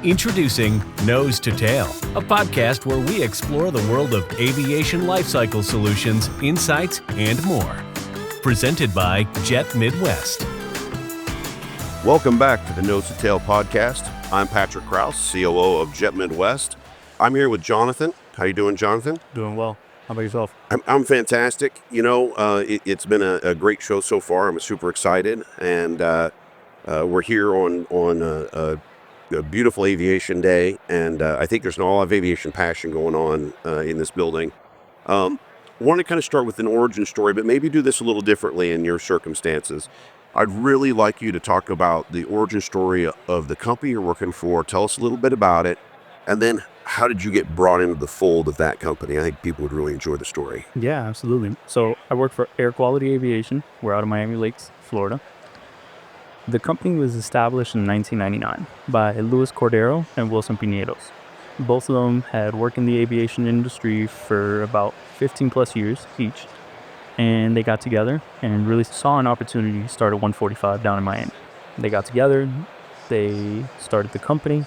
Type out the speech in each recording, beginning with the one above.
Introducing Nose to Tail, a podcast where we explore the world of aviation lifecycle solutions, insights, and more. Presented by Jet Midwest. Welcome back to the Nose to Tail podcast. I'm Patrick Kraus, COO of Jet Midwest. I'm here with Jonathan. How you doing, Jonathan? Doing well. How about yourself? I'm fantastic. You know, it's been a great show so far. I'm super excited, and we're here on a beautiful aviation day, and I think there's a lot of aviation passion going on in this building. Want to kind of start with an origin story, but maybe do this a little differently in your circumstances. I'd really like you to talk about the origin story of the company you're working for. Tell us a little bit about it, and then how did you get brought into the fold of that company? I think people would really enjoy the story. Yeah, absolutely. So I work for Air Quality Aviation. We're out of Miami Lakes, Florida. The company was established in 1999 by Luis Cordero and Wilson Pinedos. Both of them had worked in the aviation industry for about 15 plus years each. And they got together and really saw an opportunity to start a 145 down in Miami. They got together, they started the company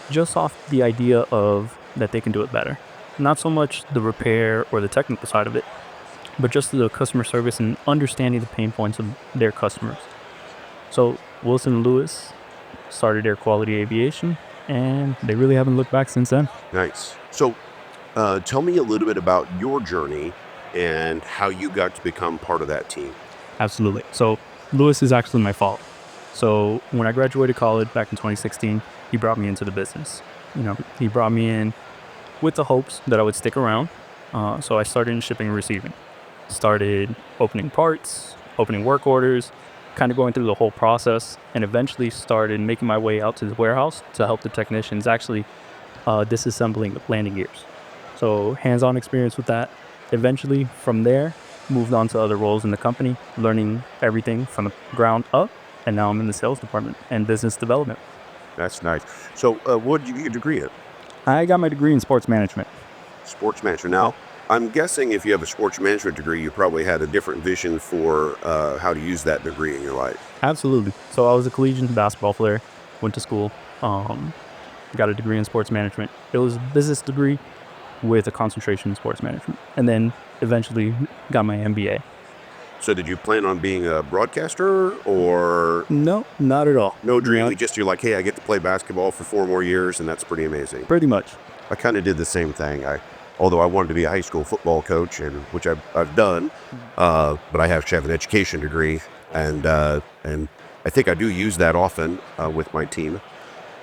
just off the idea of that they can do it better. Not so much the repair or the technical side of it, but just the customer service and understanding the pain points of their customers. So Wilson and Lewis started Air Quality Aviation, and they really haven't looked back since then. Nice. So tell me a little bit about your journey and how you got to become part of that team. Absolutely. So Lewis is actually my fault. So when I graduated college back in 2016, he brought me into the business. He brought me in with the hopes that I would stick around. So I started in shipping and receiving. Started opening parts, opening work orders, kind of going through the whole process, and eventually started making my way out to the warehouse to help the technicians actually disassembling the landing gears. So hands-on experience with that. Eventually, from there, moved on to other roles in the company, learning everything from the ground up, and now I'm in the sales department and business development. That's nice. So what did you get your degree in? I got my degree in sports management. Sports management. Now, I'm guessing if you have a sports management degree, you probably had a different vision for how to use that degree in your life. Absolutely. So I was a collegiate basketball player, went to school, got a degree in sports management. It was a business degree with a concentration in sports management, and then eventually got my MBA. So did you plan on being a broadcaster or? No, not at all. No dream. You're like, hey, I get to play basketball for 4 more years, and that's pretty amazing. Pretty much. I kind of did the same thing. Although I wanted to be a high school football coach, which I've done, but I have an education degree, and I think I do use that often with my team.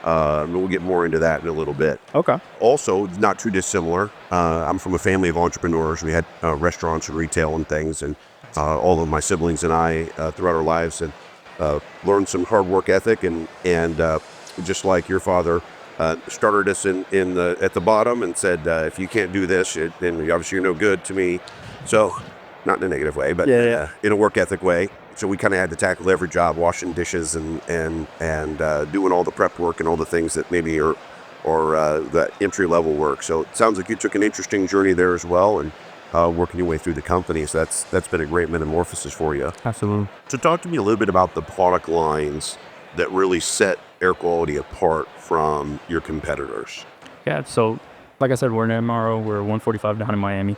We'll get more into that in a little bit. Okay. Also, not too dissimilar. I'm from a family of entrepreneurs. We had restaurants and retail and things, and all of my siblings and I throughout our lives and learned some hard work ethic, and just like your father started us at the bottom and said, if you can't do this, then obviously you're no good to me. So, not in a negative way, but in a work ethic way. So we kind of had to tackle every job, washing dishes and doing all the prep work and all the things that maybe are the entry level work. So it sounds like you took an interesting journey there as well, and working your way through the company. So that's been a great metamorphosis for you. Absolutely. So talk to me a little bit about the product lines that really set Air Quality apart from your competitors. Yeah, so like I said, we're an MRO. We're 145 down in Miami.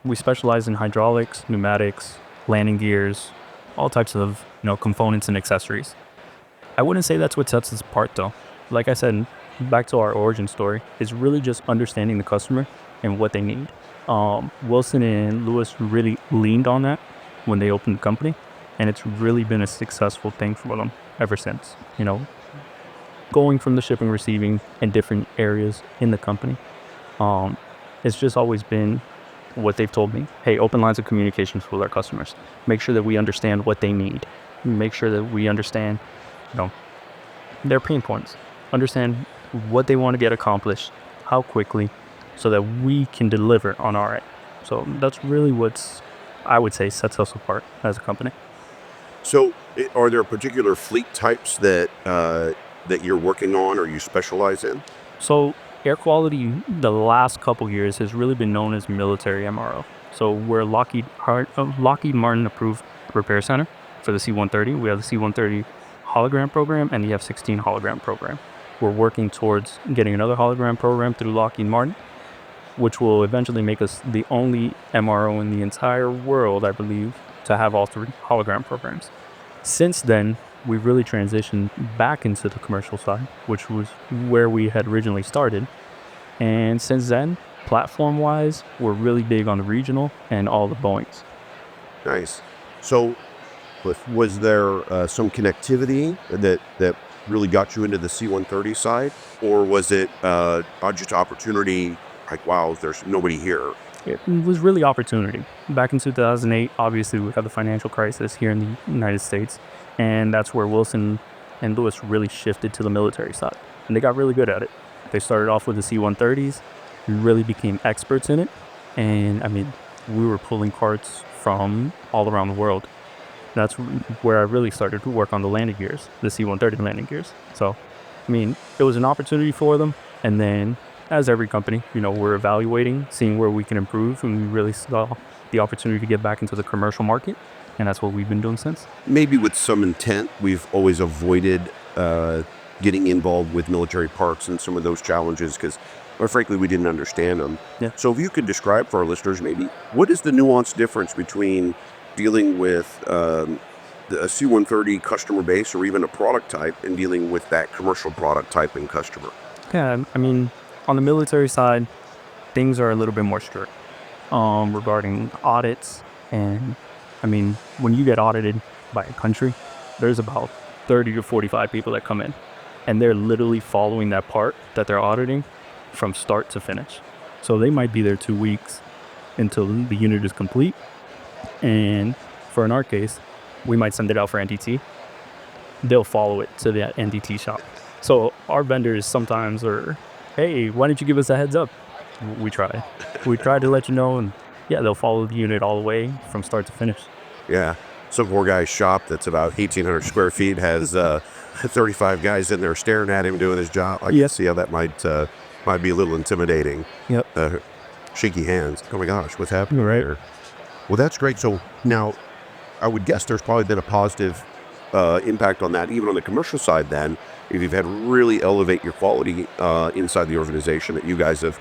We specialize in hydraulics, pneumatics, landing gears, all types of components and accessories. I wouldn't say that's what sets us apart, though. Like I said, back to our origin story, is really just understanding the customer and what they need. Wilson and Lewis really leaned on that when they opened the company, and it's really been a successful thing for them ever since. Going from the shipping, receiving, and different areas in the company, it's just always been what they've told me. Hey, open lines of communications with our customers. Make sure that we understand what they need. Make sure that we understand, their pain points. Understand what they want to get accomplished, how quickly, so that we can deliver on our end. So that's really what's, I would say, sets us apart as a company. So are there particular fleet types that you're working on or you specialize in? So Air Quality, the last couple years, has really been known as military MRO. So we're Lockheed Martin approved repair center for the C-130. We have the C-130 hologram program and the F-16 hologram program. we're working towards getting another hologram program through Lockheed Martin, which will eventually make us the only MRO in the entire world, I believe, to have all 3 hologram programs. Since then, we've really transitioned back into the commercial side, which was where we had originally started. And since then, platform-wise, we're really big on the regional and all the Boeings. Nice. So, was there some connectivity that really got you into the C-130 side, or was it just opportunity? Like, wow, there's nobody here. It was really opportunity. Back in 2008, obviously, we had the financial crisis here in the United States, and that's where Wilson and Lewis really shifted to the military side, and they got really good at it. They started off with the C-130s, really became experts in it, and I mean, we were pulling parts from all around the world. That's where I really started to work on the landing gears, the C-130 landing gears. So, I mean, it was an opportunity for them, and then, as every company, we're evaluating, seeing where we can improve, and we really saw the opportunity to get back into the commercial market, and that's what we've been doing since. Maybe with some intent, we've always avoided getting involved with military parts and some of those challenges because, frankly, we didn't understand them. Yeah. So if you could describe for our listeners maybe, what is the nuanced difference between dealing with a C-130 customer base or even a product type and dealing with that commercial product type and customer? Yeah, I mean, on the military side, things are a little bit more strict regarding audits. And I mean, when you get audited by a country, there's about 30 to 45 people that come in, and they're literally following that part that they're auditing from start to finish. So they might be there 2 weeks until the unit is complete. And in our case, we might send it out for NDT. They'll follow it to that NDT shop. So our vendors sometimes are, hey, why don't you give us a heads up? We try. We try to let you know, and yeah, they'll follow the unit all the way from start to finish. Yeah. Some poor guy's shop that's about 1,800 square feet has 35 guys in there staring at him doing his job. I can see how that might be a little intimidating. Yep. Shaky hands. Oh my gosh, what's happening Right. here? Well, that's great. So now I would guess there's probably been a positive impact on that, even on the commercial side then, if you've had to really elevate your quality inside the organization that you guys have,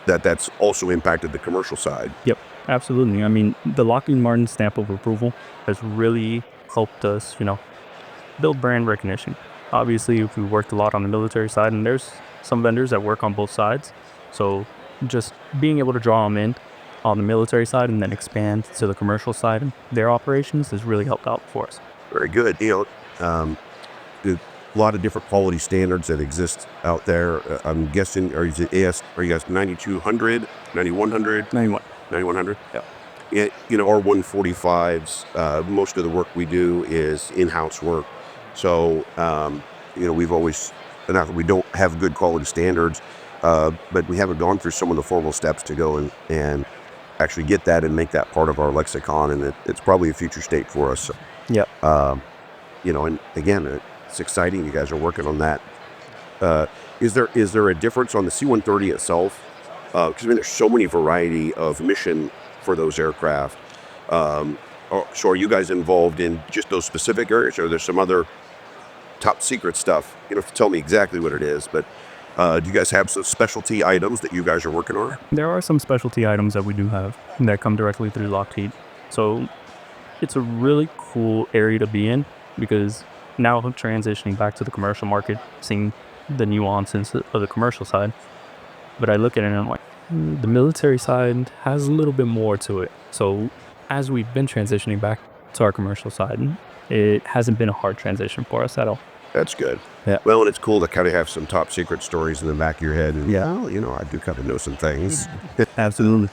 that's also impacted the commercial side. Yep, absolutely. I mean, the Lockheed Martin stamp of approval has really helped us, build brand recognition. Obviously, we worked a lot on the military side, and there's some vendors that work on both sides. So just being able to draw them in on the military side and then expand to the commercial side of their operations has really helped out for us. Very good. A lot of different quality standards that exist out there. I'm guessing, are you guys 9200, 9100? 9100? Yeah. Our 145s, most of the work we do is in-house work. So, we've always, not that we don't have good quality standards, but we haven't gone through some of the formal steps to go and actually get that and make that part of our lexicon, and it's probably a future state for us. So, Yeah. And again, it's exciting. You guys are working on that. Is there a difference on the C-130 itself? Because there's so many variety of mission for those aircraft. So are you guys involved in just those specific areas, or there's some other top secret stuff? You don't have to tell me exactly what it is, but do you guys have some specialty items that you guys are working on? There are some specialty items that we do have that come directly through Lockheed. So it's a really cool area to be in, because now I'm transitioning back to the commercial market, seeing the nuances of the commercial side. But I look at it and I'm like, the military side has a little bit more to it. So as we've been transitioning back to our commercial side, it hasn't been a hard transition for us at all. That's good. Yeah. Well, and it's cool to kind of have some top secret stories in the back of your head. And, Yeah. well, I do kind of know some things. Absolutely.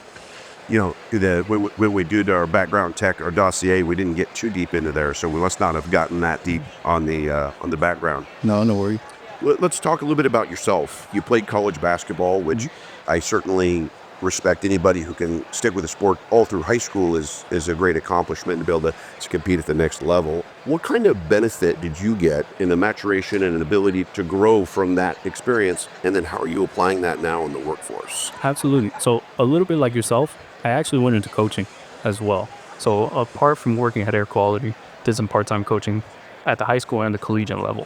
When we did our background tech, our dossier, we didn't get too deep into there, so we must not have gotten that deep on the background. No worries. Let's talk a little bit about yourself. You played college basketball, which I certainly respect. Anybody who can stick with a sport all through high school is a great accomplishment to be able to compete at the next level. What kind of benefit did you get in the maturation and an ability to grow from that experience? And then how are you applying that now in the workforce? Absolutely. So a little bit like yourself, I actually went into coaching as well. So apart from working at Air Quality, did some part-time coaching at the high school and the collegiate level.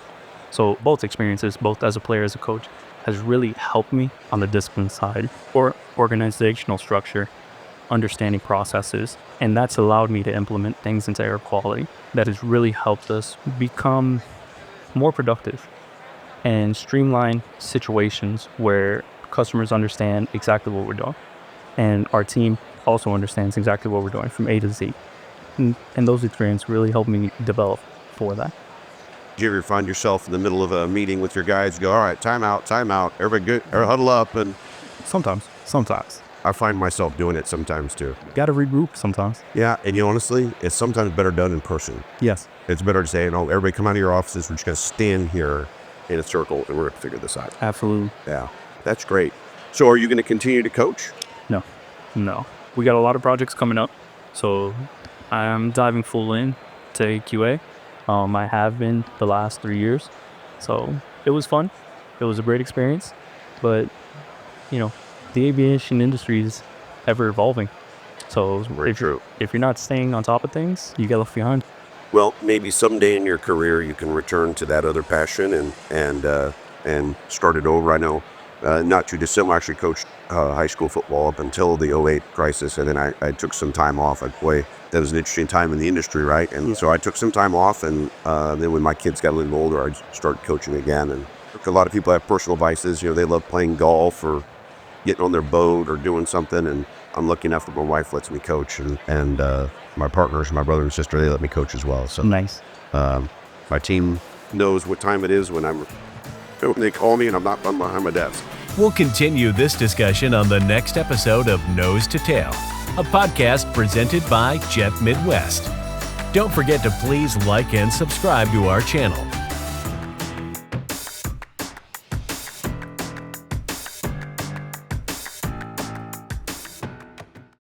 So both experiences, both as a player, as a coach, has really helped me on the discipline side or organizational structure, understanding processes. And that's allowed me to implement things into air quality that has really helped us become more productive and streamline situations where customers understand exactly what we're doing. And our team also understands exactly what we're doing from A to Z. And those experiences really helped me develop for that. Do you ever find yourself in the middle of a meeting with your guys, go, all right, time out, everybody good, or huddle up? And Sometimes. I find myself doing it sometimes too. Got to regroup sometimes. Yeah, and honestly, it's sometimes better done in person. Yes. It's better to say, everybody come out of your offices, we're just going to stand here in a circle and we're going to figure this out. Absolutely. Yeah, that's great. So are you going to continue to coach? No. We got a lot of projects coming up, so I'm diving full in to QA. I have been the last 3 years, so it was fun. It was a great experience, but the aviation industry is ever evolving. So if you're not staying on top of things, you get left behind. Well, maybe someday in your career you can return to that other passion and start it over. I know not too dissimilar. I actually coached high school football up until the '08 crisis, and then I took some time off. Boy, that was an interesting time in the industry, right? And so I took some time off, and then when my kids got a little older, I started coaching again. And a lot of people have personal vices. They love playing golf or getting on their boat or doing something, and I'm lucky enough that my wife lets me coach, and my partners, my brother and sister, they let me coach as well. So nice. My team knows what time it is when they call me and I'm not behind my desk. We'll continue this discussion on the next episode of Nose to Tail, a podcast presented by Jet Midwest. Don't forget to please like and subscribe to our channel.